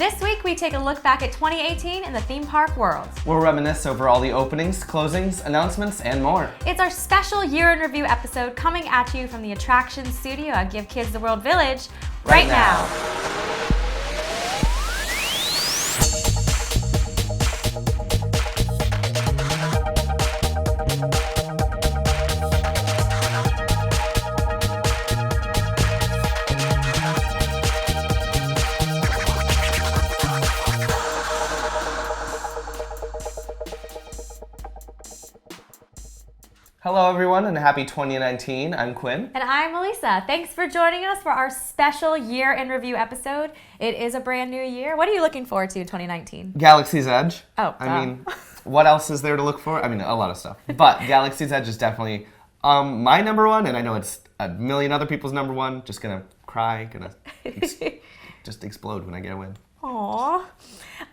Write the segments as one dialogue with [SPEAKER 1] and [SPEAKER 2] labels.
[SPEAKER 1] This week, we take a look back at 2018 in the theme park world.
[SPEAKER 2] We'll reminisce over all the openings, closings, announcements, and more.
[SPEAKER 1] It's our special year in review episode coming at you from the attractions studio at Give Kids the World Village right now.
[SPEAKER 2] Hello everyone and happy 2019. I'm Quinn.
[SPEAKER 1] And I'm Melissa. Thanks for joining us for our special year in review episode. It is a brand new year. What are you looking forward to in 2019?
[SPEAKER 2] Galaxy's Edge.
[SPEAKER 1] I
[SPEAKER 2] mean, what else is there to look for? I mean, a lot of stuff. But Galaxy's Edge is definitely my number one, and I know it's a million other people's number one. Just gonna cry, just explode when I get a win.
[SPEAKER 1] Aww.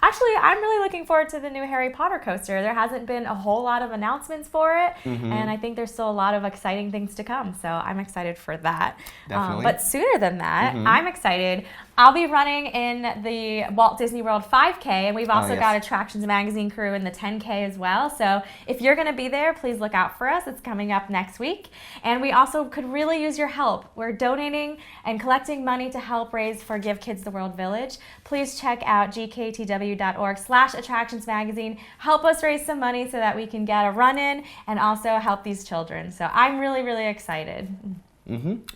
[SPEAKER 1] Actually, I'm really looking forward to the new Harry Potter coaster. There hasn't been a whole lot of announcements for it, and I think there's still a lot of exciting things to come, so I'm excited for that.
[SPEAKER 2] Definitely.
[SPEAKER 1] But sooner than that, I'm excited. I'll be running in the Walt Disney World 5K, and we've also got Attractions Magazine crew in the 10K as well, so if you're going to be there, please look out for us. It's coming up next week, and we also could really use your help. We're donating and collecting money to help raise for Give Kids the World Village. Please check out gktw.org/attractionsmagazine. Help us raise some money so that we can get a run-in and also help these children. So I'm really, really excited.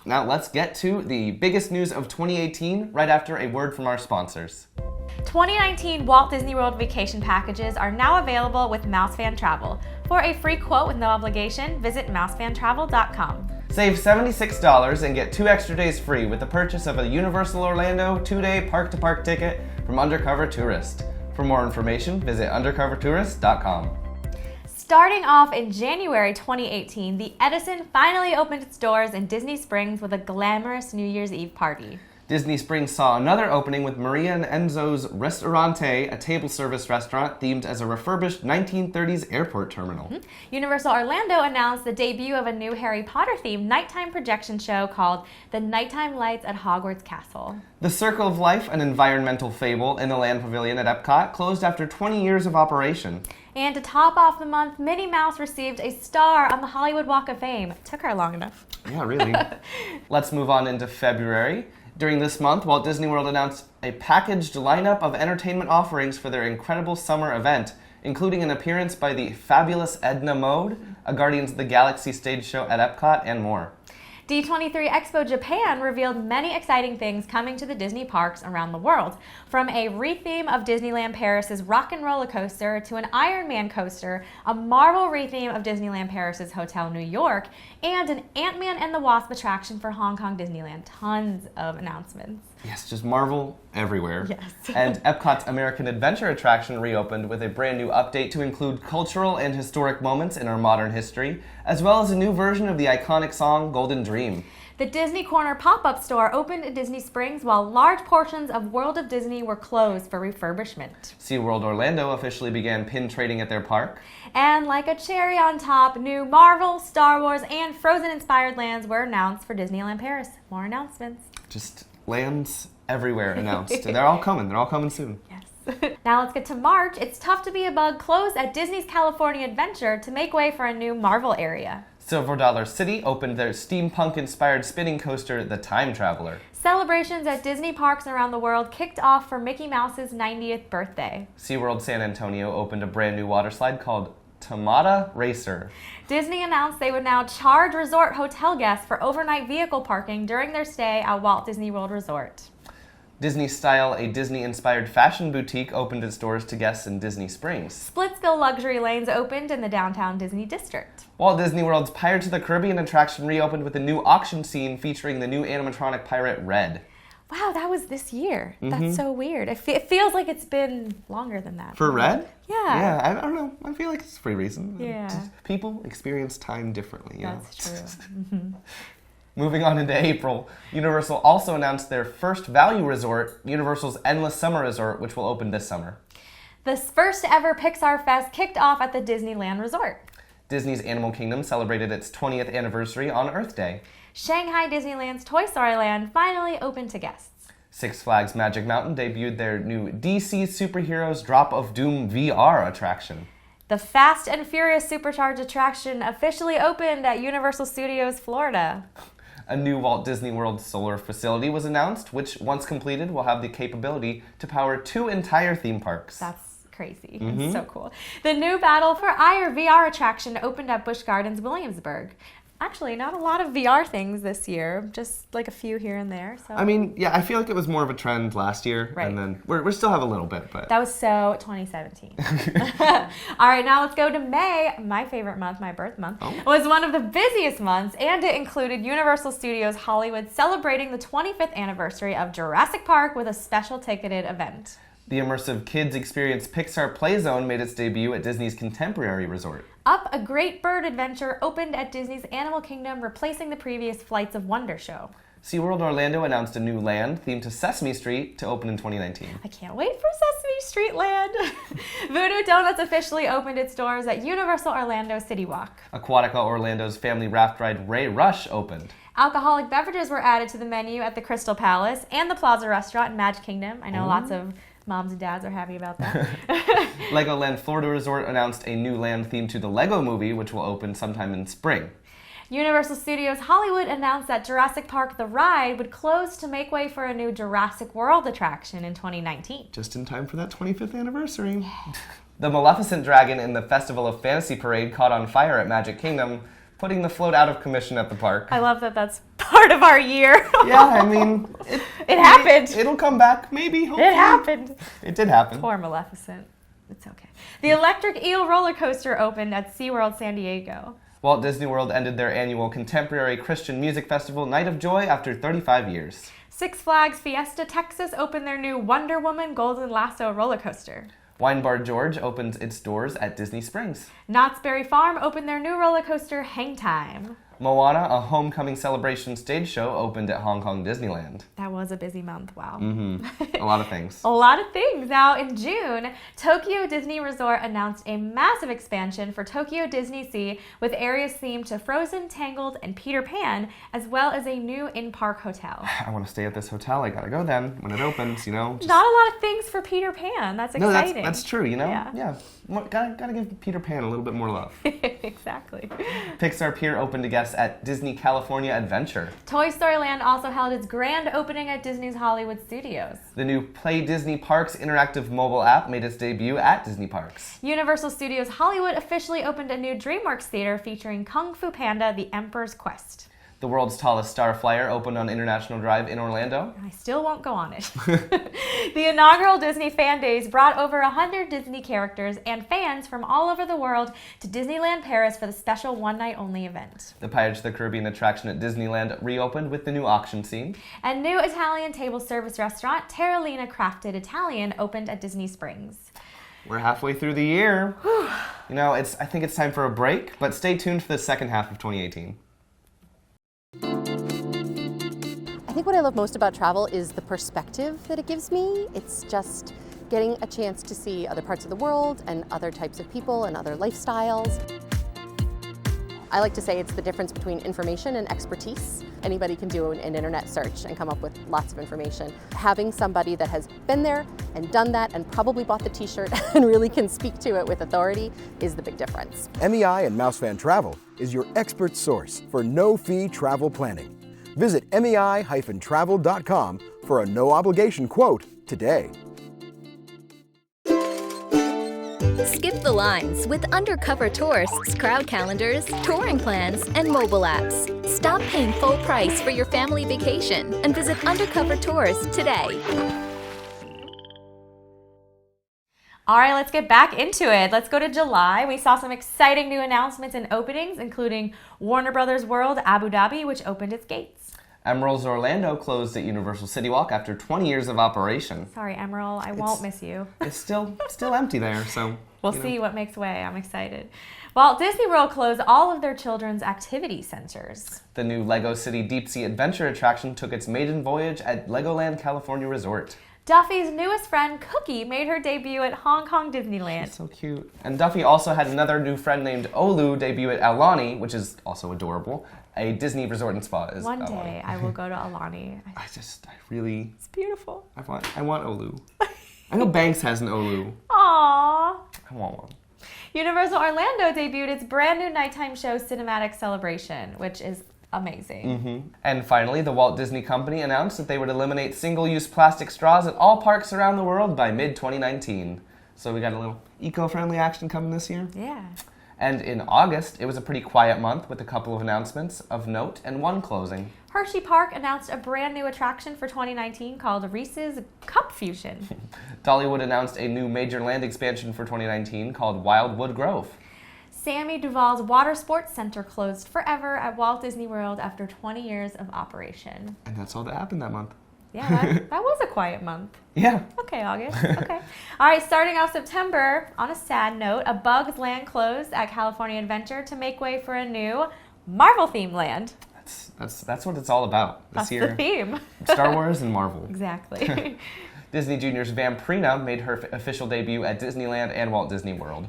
[SPEAKER 2] Now let's get to the biggest news of 2018 right after a word from our sponsors.
[SPEAKER 1] 2019 Walt Disney World vacation packages are now available with MouseFan Travel. For a free quote with no obligation, visit mousefantravel.com.
[SPEAKER 2] Save $76 and get 2 extra days free with the purchase of a Universal Orlando 2-day park-to-park ticket from Undercover Tourist. For more information, visit undercovertourist.com.
[SPEAKER 1] Starting off in January 2018, the Edison finally opened its doors in Disney Springs with a glamorous New Year's Eve party.
[SPEAKER 2] Disney Springs saw another opening with Maria and Enzo's Ristorante, a table service restaurant themed as a refurbished 1930s airport terminal.
[SPEAKER 1] Universal Orlando announced the debut of a new Harry Potter themed nighttime projection show called The Nighttime Lights at Hogwarts Castle.
[SPEAKER 2] The Circle of Life, an environmental fable in the Land Pavilion at Epcot, closed after 20 years of operation.
[SPEAKER 1] And to top off the month, Minnie Mouse received a star on the Hollywood Walk of Fame. It took her long enough.
[SPEAKER 2] Yeah, really. Let's move on into February. During this month, Walt Disney World announced a packaged lineup of entertainment offerings for their incredible summer event, including an appearance by the fabulous Edna Mode, a Guardians of the Galaxy stage show at Epcot, and more.
[SPEAKER 1] D23 Expo Japan revealed many exciting things coming to the Disney parks around the world, from a retheme of Disneyland Paris's Rock and Roller Coaster to an Iron Man coaster, a Marvel retheme of Disneyland Paris's Hotel New York, and an Ant-Man and the Wasp attraction for Hong Kong Disneyland. Tons of announcements.
[SPEAKER 2] Yes, just Marvel everywhere.
[SPEAKER 1] Yes.
[SPEAKER 2] And Epcot's American Adventure attraction reopened with a brand new update to include cultural and historic moments in our modern history, as well as a new version of the iconic song Golden Dream.
[SPEAKER 1] The Disney Corner pop-up store opened at Disney Springs while large portions of World of Disney were closed for refurbishment.
[SPEAKER 2] SeaWorld Orlando officially began pin trading at their park.
[SPEAKER 1] And like a cherry on top, new Marvel, Star Wars, and Frozen-inspired lands were announced for Disneyland Paris. More announcements.
[SPEAKER 2] Just lands everywhere announced. And they're all coming. They're all coming soon.
[SPEAKER 1] Yes. Now let's get to March. It's Tough to Be a Bug closed at Disney's California Adventure to make way for a new Marvel area.
[SPEAKER 2] Silver Dollar City opened their steampunk-inspired spinning coaster, the Time Traveler.
[SPEAKER 1] Celebrations at Disney parks around the world kicked off for Mickey Mouse's 90th birthday.
[SPEAKER 2] SeaWorld San Antonio opened a brand new water slide called Tamada Racer.
[SPEAKER 1] Disney announced they would now charge resort hotel guests for overnight vehicle parking during their stay at Walt Disney World Resort.
[SPEAKER 2] Disney Style, a Disney-inspired fashion boutique, opened its doors to guests in Disney Springs.
[SPEAKER 1] Splitsville luxury lanes opened in the downtown Disney district.
[SPEAKER 2] Walt Disney World's Pirates of the Caribbean attraction reopened with a new auction scene featuring the new animatronic pirate Red.
[SPEAKER 1] Wow, that was this year. That's so weird. It feels like it's been longer than that.
[SPEAKER 2] For Red?
[SPEAKER 1] Yeah.
[SPEAKER 2] Yeah, I don't know. I feel like it's for a reason.
[SPEAKER 1] Yeah.
[SPEAKER 2] Just people experience time differently.
[SPEAKER 1] That's true.
[SPEAKER 2] Moving on into April, Universal also announced their first value resort, Universal's Endless Summer Resort, which will open this summer.
[SPEAKER 1] The first ever Pixar Fest kicked off at the Disneyland Resort.
[SPEAKER 2] Disney's Animal Kingdom celebrated its 20th anniversary on Earth Day.
[SPEAKER 1] Shanghai Disneyland's Toy Story Land finally opened to guests.
[SPEAKER 2] Six Flags Magic Mountain debuted their new DC Superheroes Drop of Doom VR attraction.
[SPEAKER 1] The Fast and Furious Supercharged attraction officially opened at Universal Studios Florida.
[SPEAKER 2] A new Walt Disney World solar facility was announced, which, once completed, will have the capability to power 2 entire theme parks.
[SPEAKER 1] That's crazy. It's so cool. The new Battle for Ire VR attraction opened at Busch Gardens, Williamsburg. Actually, not a lot of VR things this year, just like a few here and there. So.
[SPEAKER 2] I mean, yeah, I feel like it was more of a trend last year,
[SPEAKER 1] right.
[SPEAKER 2] And then we still have a little bit, but...
[SPEAKER 1] That was so 2017. All right, now let's go to May. My favorite month, my birth month, was one of the busiest months, and it included Universal Studios Hollywood celebrating the 25th anniversary of Jurassic Park with a special ticketed event.
[SPEAKER 2] The immersive kids experience Pixar Play Zone made its debut at Disney's Contemporary Resort.
[SPEAKER 1] Up, a Great Bird Adventure opened at Disney's Animal Kingdom, replacing the previous Flights of Wonder show.
[SPEAKER 2] SeaWorld Orlando announced a new land themed to Sesame Street to open in 2019.
[SPEAKER 1] I can't wait for Sesame Street Land. Voodoo Donuts officially opened its doors at Universal Orlando City Walk.
[SPEAKER 2] Aquatica Orlando's family raft ride Ray Rush opened.
[SPEAKER 1] Alcoholic beverages were added to the menu at the Crystal Palace and the Plaza Restaurant in Magic Kingdom. I know lots of moms and dads are happy about that.
[SPEAKER 2] Legoland Florida Resort announced a new land themed to the Lego Movie, which will open sometime in spring.
[SPEAKER 1] Universal Studios Hollywood announced that Jurassic Park The Ride would close to make way for a new Jurassic World attraction in 2019.
[SPEAKER 2] Just in time for that 25th anniversary. The Maleficent Dragon in the Festival of Fantasy Parade caught on fire at Magic Kingdom, putting the float out of commission at the park.
[SPEAKER 1] I love that that's part of our year.
[SPEAKER 2] Yeah, I mean...
[SPEAKER 1] It happened.
[SPEAKER 2] It'll come back, maybe, hopefully.
[SPEAKER 1] It happened.
[SPEAKER 2] It did happen.
[SPEAKER 1] Poor Maleficent. It's okay. The Electric Eel roller coaster opened at SeaWorld San Diego.
[SPEAKER 2] Walt Disney World ended their annual contemporary Christian music festival, Night of Joy, after 35 years.
[SPEAKER 1] Six Flags Fiesta Texas opened their new Wonder Woman Golden Lasso roller coaster.
[SPEAKER 2] Wine Bar George opens its doors at Disney Springs.
[SPEAKER 1] Knott's Berry Farm opened their new roller coaster, Hang Time.
[SPEAKER 2] Moana, a homecoming celebration stage show, opened at Hong Kong Disneyland.
[SPEAKER 1] That was a busy month, wow.
[SPEAKER 2] A lot of things.
[SPEAKER 1] A lot of things. Now, in June, Tokyo Disney Resort announced a massive expansion for Tokyo Disney Sea with areas themed to Frozen, Tangled, and Peter Pan, as well as a new in-park hotel.
[SPEAKER 2] I want to stay at this hotel. I gotta go then when it opens, you know.
[SPEAKER 1] Not a lot of things for Peter Pan. That's exciting.
[SPEAKER 2] No, that's true, you know?
[SPEAKER 1] Yeah.
[SPEAKER 2] Gotta give Peter Pan a little bit more love.
[SPEAKER 1] Exactly.
[SPEAKER 2] Pixar Pier opened to guests at Disney California Adventure.
[SPEAKER 1] Toy Story Land also held its grand opening at Disney's Hollywood Studios.
[SPEAKER 2] The new Play Disney Parks interactive mobile app made its debut at Disney Parks.
[SPEAKER 1] Universal Studios Hollywood officially opened a new DreamWorks theater featuring Kung Fu Panda: The Emperor's Quest.
[SPEAKER 2] The world's tallest star flyer opened on International Drive in Orlando.
[SPEAKER 1] I still won't go on it. The inaugural Disney Fan Days brought over 100 Disney characters and fans from all over the world to Disneyland Paris for the special one-night-only event.
[SPEAKER 2] The Pirates of the Caribbean attraction at Disneyland reopened with the new auction scene.
[SPEAKER 1] A new Italian table service restaurant, Terralina Crafted Italian, opened at Disney Springs.
[SPEAKER 2] We're halfway through the year. You know, I think it's time for a break, but stay tuned for the second half of 2018.
[SPEAKER 3] I think what I love most about travel is the perspective that it gives me. It's just getting a chance to see other parts of the world and other types of people and other lifestyles. I like to say it's the difference between information and expertise. Anybody can do an internet search and come up with lots of information. Having somebody that has been there and done that and probably bought the t-shirt and really can speak to it with authority is the big difference.
[SPEAKER 4] MEI and Mousefan Travel is your expert source for no-fee travel planning. Visit mei-travel.com for a no-obligation quote today.
[SPEAKER 5] Skip the lines with undercover tourists, crowd calendars, touring plans, and mobile apps. Stop paying full price for your family vacation and visit Undercover Tours today.
[SPEAKER 1] All right, let's get back into it. Let's go to July. We saw some exciting new announcements and openings, including Warner Brothers World Abu Dhabi, which opened its gates.
[SPEAKER 2] Emerald's Orlando closed at Universal City Walk after 20 years of operation.
[SPEAKER 1] Sorry, Emerald, I won't miss you.
[SPEAKER 2] It's still empty there, so...
[SPEAKER 1] We'll see what makes way. I'm excited. Walt Disney World closed all of their children's activity centers.
[SPEAKER 2] The new Lego City Deep Sea Adventure attraction took its maiden voyage at Legoland California Resort.
[SPEAKER 1] Duffy's newest friend, Cookie, made her debut at Hong Kong Disneyland.
[SPEAKER 2] She's so cute. And Duffy also had another new friend named Olu debut at Aulani, which is also adorable. A Disney resort and spa is
[SPEAKER 1] One
[SPEAKER 2] Aulani.
[SPEAKER 1] day I will go to Aulani.
[SPEAKER 2] I really,
[SPEAKER 1] It's beautiful.
[SPEAKER 2] I want Olu. I know Banks has an Olu.
[SPEAKER 1] Aww.
[SPEAKER 2] I want one.
[SPEAKER 1] Universal Orlando debuted its brand new nighttime show, Cinematic Celebration, which is amazing.
[SPEAKER 2] And finally, the Walt Disney Company announced that they would eliminate single-use plastic straws at all parks around the world by mid-2019. So we got a little eco-friendly action coming this year.
[SPEAKER 1] Yeah.
[SPEAKER 2] And in August, it was a pretty quiet month with a couple of announcements of note and one closing.
[SPEAKER 1] Hershey Park announced a brand new attraction for 2019 called Reese's Cup Fusion.
[SPEAKER 2] Dollywood announced a new major land expansion for 2019 called Wildwood Grove.
[SPEAKER 1] Sammy Duvall's Water Sports Center closed forever at Walt Disney World after 20 years of operation.
[SPEAKER 2] And that's all that happened that month.
[SPEAKER 1] Yeah, that was a quiet month.
[SPEAKER 2] Yeah.
[SPEAKER 1] Okay, August. Okay. All right, starting off September, on a sad note, A Bug's Land closed at California Adventure to make way for a new Marvel-themed land.
[SPEAKER 2] That's what it's all about this
[SPEAKER 1] That's
[SPEAKER 2] year.
[SPEAKER 1] the theme.
[SPEAKER 2] Star Wars and Marvel.
[SPEAKER 1] Exactly.
[SPEAKER 2] Disney Junior's Vampirina made her official debut at Disneyland and Walt Disney World.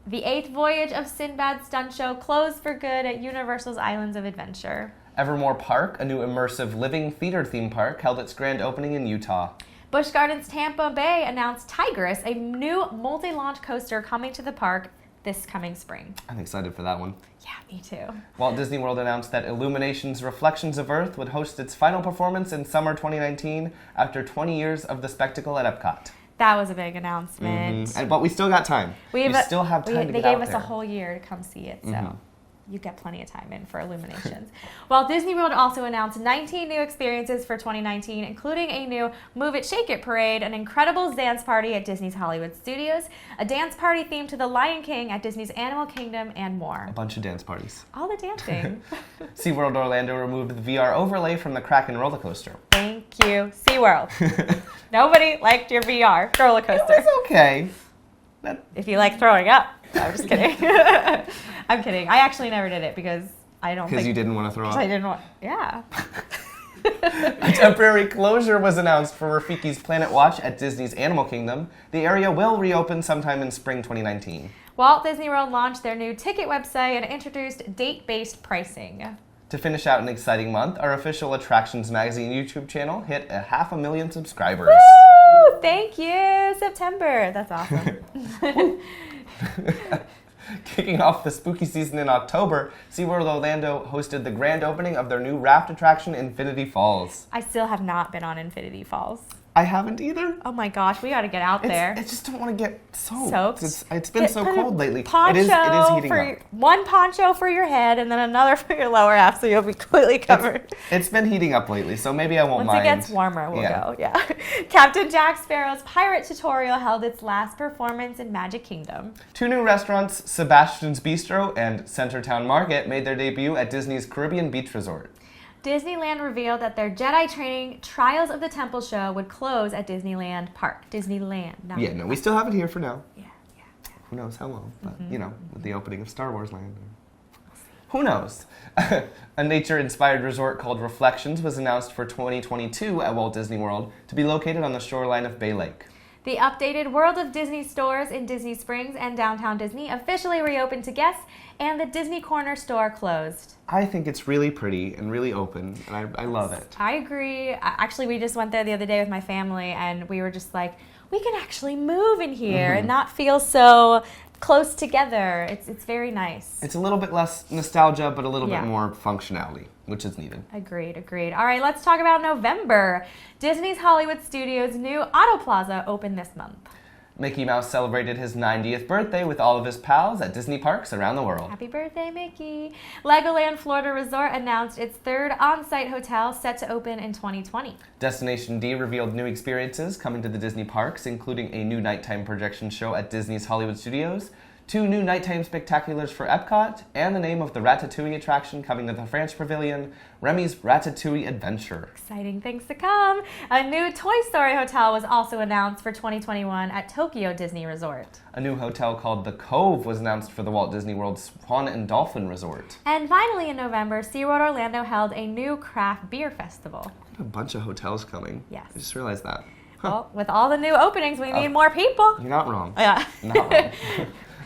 [SPEAKER 1] The 8th voyage of Sinbad's stunt show closed for good at Universal's Islands of Adventure.
[SPEAKER 2] Evermore Park, a new immersive living theater theme park, held its grand opening in Utah.
[SPEAKER 1] Busch Gardens Tampa Bay announced Tigress, a new multi-launch coaster coming to the park this coming spring.
[SPEAKER 2] I'm excited for that one.
[SPEAKER 1] Yeah, me too.
[SPEAKER 2] Walt Disney World announced that Illumination's Reflections of Earth would host its final performance in summer 2019 after 20 years of the spectacle at Epcot.
[SPEAKER 1] That was a big announcement.
[SPEAKER 2] But we still got time. We still have time to get out there.
[SPEAKER 1] They gave us a whole year to come see it, so you get plenty of time in for Illuminations. Walt Disney World also announced 19 new experiences for 2019, including a new Move It, Shake It parade, an incredible dance party at Disney's Hollywood Studios, a dance party themed to The Lion King at Disney's Animal Kingdom, and more.
[SPEAKER 2] A bunch of dance parties.
[SPEAKER 1] All the dancing.
[SPEAKER 2] SeaWorld Orlando removed the VR overlay from the Kraken roller coaster.
[SPEAKER 1] Thank you, SeaWorld. Nobody liked your VR roller coaster.
[SPEAKER 2] It's okay.
[SPEAKER 1] If you like throwing up. No, I'm just kidding. I'm kidding. I actually never did it because I don't think...
[SPEAKER 2] Because you didn't want to throw up?
[SPEAKER 1] I didn't want... Yeah.
[SPEAKER 2] A temporary closure was announced for Rafiki's Planet Watch at Disney's Animal Kingdom. The area will reopen sometime in spring 2019.
[SPEAKER 1] Walt Disney World launched their new ticket website and introduced date-based pricing.
[SPEAKER 2] To finish out an exciting month, our official Attractions Magazine YouTube channel hit 500,000 subscribers.
[SPEAKER 1] Woo! Thank you, September. That's awesome.
[SPEAKER 2] Kicking off the spooky season in October, SeaWorld Orlando hosted the grand opening of their new raft attraction, Infinity Falls.
[SPEAKER 1] I still have not been on Infinity Falls.
[SPEAKER 2] I haven't either.
[SPEAKER 1] Oh my gosh, we got to get out there.
[SPEAKER 2] I just don't want to get soaked. It's been so
[SPEAKER 1] Put a
[SPEAKER 2] cold lately.
[SPEAKER 1] Poncho
[SPEAKER 2] it is heating up.
[SPEAKER 1] One poncho for your head and then another for your lower half so you'll be completely covered.
[SPEAKER 2] It's been heating up lately, so maybe I won't mind.
[SPEAKER 1] Once it gets warmer, we'll go. Yeah. Captain Jack Sparrow's Pirate Tutorial held its last performance in Magic Kingdom. 2
[SPEAKER 2] new restaurants, Sebastian's Bistro and Centertown Market, made their debut at Disney's Caribbean Beach Resort.
[SPEAKER 1] Disneyland revealed that their Jedi training Trials of the Temple show would close at Disneyland Park. Disneyland.
[SPEAKER 2] No, we still have it here for now.
[SPEAKER 1] Yeah.
[SPEAKER 2] Who knows how long, but with the opening of Star Wars Land. Who knows? A nature-inspired resort called Reflections was announced for 2022 at Walt Disney World to be located on the shoreline of Bay Lake.
[SPEAKER 1] The updated World of Disney stores in Disney Springs and downtown Disney officially reopened to guests, and the Disney Corner store closed.
[SPEAKER 2] I think it's really pretty and really open, and I love it.
[SPEAKER 1] I agree. Actually, we just went there the other day with my family, and we were just like, we can actually move in here and not feel so close together. It's very nice.
[SPEAKER 2] It's a little bit less nostalgia, but a little bit more functionality, which is needed.
[SPEAKER 1] Agreed. All right, let's talk about November. Disney's Hollywood Studios' new Auto Plaza opened this month.
[SPEAKER 2] Mickey Mouse celebrated his 90th birthday with all of his pals at Disney parks around the world.
[SPEAKER 1] Happy birthday, Mickey. Legoland Florida Resort announced its 3rd on-site hotel set to open in 2020.
[SPEAKER 2] Destination D revealed new experiences coming to the Disney parks, including a new nighttime projection show at Disney's Hollywood Studios, 2 new nighttime spectaculars for Epcot, and the name of the Ratatouille attraction coming to the French Pavilion, Remy's Ratatouille Adventure.
[SPEAKER 1] Exciting things to come. A new Toy Story hotel was also announced for 2021 at Tokyo Disney Resort.
[SPEAKER 2] A new hotel called The Cove was announced for the Walt Disney World Swan and Dolphin Resort.
[SPEAKER 1] And finally in November, SeaWorld Orlando held a new craft beer festival.
[SPEAKER 2] A bunch of hotels coming.
[SPEAKER 1] Yes.
[SPEAKER 2] I just realized that.
[SPEAKER 1] Well, with all the new openings, we need more people.
[SPEAKER 2] You're not wrong.
[SPEAKER 1] Yeah.
[SPEAKER 2] Not wrong.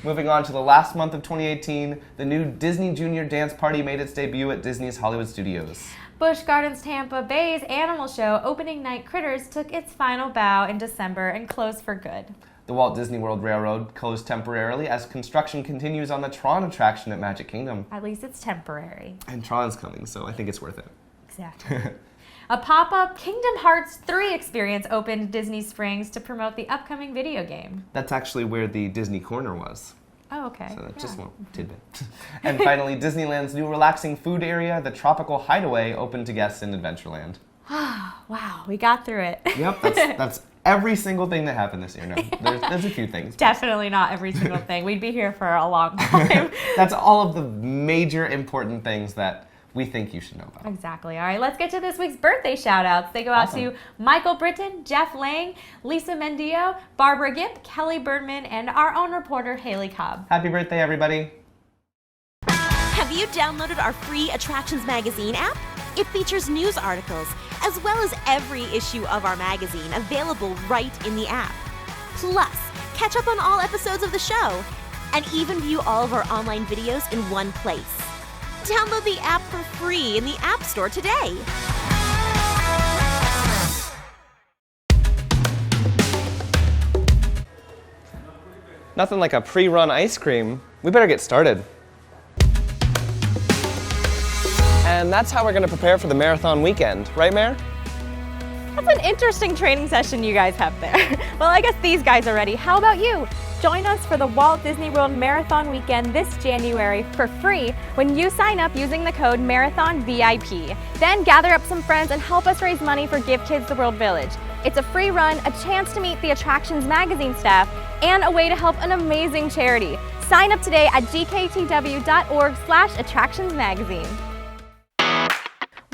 [SPEAKER 2] Moving on to the last month of 2018, the new Disney Junior Dance Party made its debut at Disney's Hollywood Studios.
[SPEAKER 1] Busch Gardens Tampa Bay's animal show opening night Critters took its final bow in December and closed for good.
[SPEAKER 2] The Walt Disney World Railroad closed temporarily as construction continues on the Tron attraction at Magic Kingdom.
[SPEAKER 1] At least it's temporary.
[SPEAKER 2] And Tron's coming, so I think it's worth it.
[SPEAKER 1] Exactly. A pop-up Kingdom Hearts 3 experience opened Disney Springs to promote the upcoming video game.
[SPEAKER 2] That's actually where the Disney Corner was.
[SPEAKER 1] Oh, okay.
[SPEAKER 2] So that's just one tidbit. And finally, Disneyland's new relaxing food area, the Tropical Hideaway, opened to guests in Adventureland.
[SPEAKER 1] Wow, we got through it.
[SPEAKER 2] Yep, that's every single thing that happened this year. No, there's a few things.
[SPEAKER 1] Definitely not every single thing. We'd be here for a long time.
[SPEAKER 2] That's all of the major important things that we think you should know about.
[SPEAKER 1] Exactly. All right, let's get to this week's birthday shout-outs. They go out to Michael Britton, Jeff Lang, Lisa Mendio, Barbara Gipp, Kelly Birdman, and our own reporter, Haley Cobb.
[SPEAKER 2] Happy birthday, everybody.
[SPEAKER 6] Have you downloaded our free Attractions Magazine app? It features news articles, as well as every issue of our magazine available right in the app. Plus, catch up on all episodes of the show, and even view all of our online videos in one place. Download the app for free in the App Store today.
[SPEAKER 2] Nothing like a pre-run ice cream. We better get started. And that's how we're going to prepare for the marathon weekend, right, Mare?
[SPEAKER 1] That's an interesting training session you guys have there. Well, I guess these guys are ready. How about you? Join us for the Walt Disney World Marathon Weekend this January for free when you sign up using the code MARATHONVIP. Then gather up some friends and help us raise money for Give Kids the World Village. It's a free run, a chance to meet the Attractions Magazine staff, and a way to help an amazing charity. Sign up today at gktw.org/attractionsmagazine.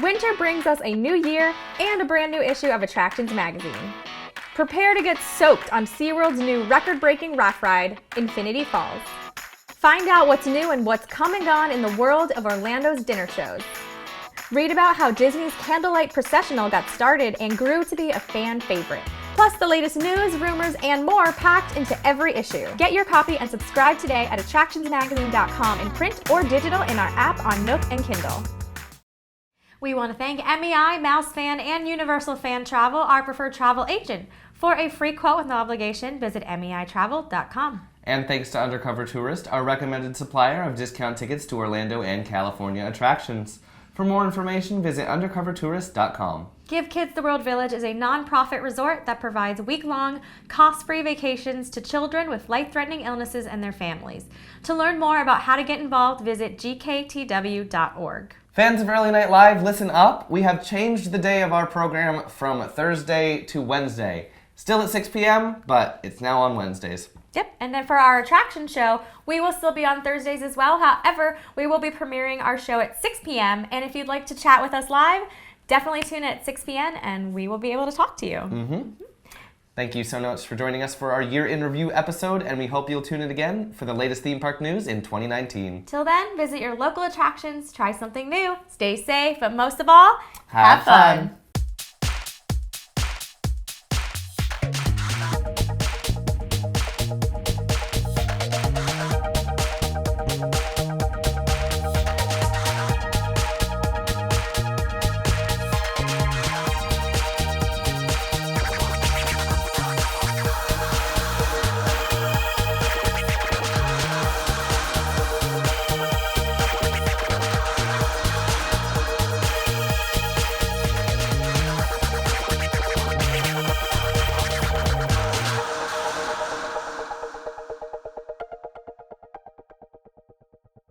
[SPEAKER 1] Winter brings us a new year and a brand new issue of Attractions Magazine. Prepare to get soaked on SeaWorld's new record-breaking raft ride, Infinity Falls. Find out what's new and what's come and gone in the world of Orlando's dinner shows. Read about how Disney's Candlelight Processional got started and grew to be a fan favorite. Plus the latest news, rumors, and more packed into every issue. Get your copy and subscribe today at attractionsmagazine.com in print or digital in our app on Nook and Kindle. We want to thank MEI, Mouse Fan, and Universal Fan Travel, our preferred travel agent. For a free quote with no obligation, visit MEItravel.com.
[SPEAKER 2] And thanks to Undercover Tourist, our recommended supplier of discount tickets to Orlando and California attractions. For more information, visit undercovertourist.com.
[SPEAKER 1] Give Kids the World Village is a non-profit resort that provides week-long, cost-free vacations to children with life-threatening illnesses and their families. To learn more about how to get involved, visit gktw.org.
[SPEAKER 2] Fans of Early Night Live, listen up. We have changed the day of our program from Thursday to Wednesday. Still at 6 p.m., but it's now on Wednesdays.
[SPEAKER 1] Yep, and then for our attraction show, we will still be on Thursdays as well. However, we will be premiering our show at 6 p.m. And if you'd like to chat with us live, definitely tune in at 6 p.m. and we will be able to talk to you.
[SPEAKER 2] Thank you so much for joining us for our Year in Review episode, and we hope you'll tune in again for the latest theme park news in 2019.
[SPEAKER 1] Till then, visit your local attractions, try something new, stay safe, but most of all,
[SPEAKER 2] have fun.